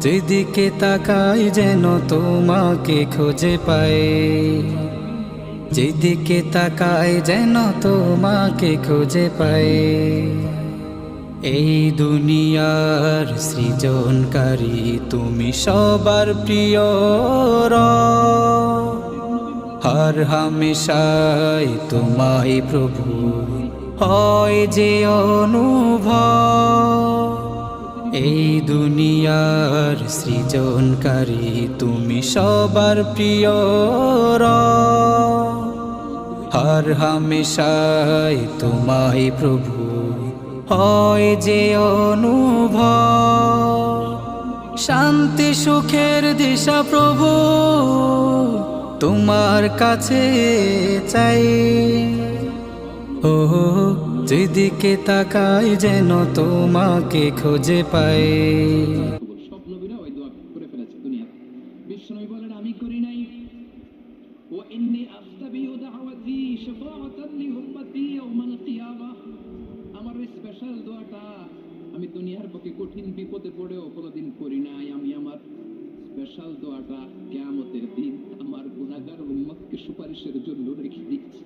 যেদিকে তাকাই যেন তোমাকে খুঁজে পাই, যেদিকে তাকাই যেন তোমাকে খুঁজে পাই। এই দুনিয়ার সৃজনকারী তুমি সবার প্রিয় রব। হর হামেশাই তোমায় প্রভু হয় যে অনুভব। এই দুনিয়ার সৃজনকারী তুমি সবার প্রিয় রব। হর হামেশাই তোমায় প্রভু হয় যে অনুভব। শান্তি সুখের দিশা প্রভু তোমার কাছে চাই। ও যেদিকে তাকাই যেন তোমাকে খুঁজে পাই। সব নবীরা ওই দোয়া করে ফেলেছে দুনিয়াতে। বিশ্বনবী বলেন আমি করি নাই, ওয়া ইন্নী আস্তাবিউ দাওয়াতি শাফাআতান লি উম্মতি ইয়াউমাল কিয়ামাহ। আমার ওই স্পেশাল দোয়াটা আমি দুনিয়ার বুকে কঠিন বিপদে পড়েও কোনোদিন করি নাই। আমি আমার স্পেশাল দোয়াটা কিয়ামতের দিন আমার গুনাহগার উম্মতকে সুপারিশের জন্য রেখে দিয়েছি।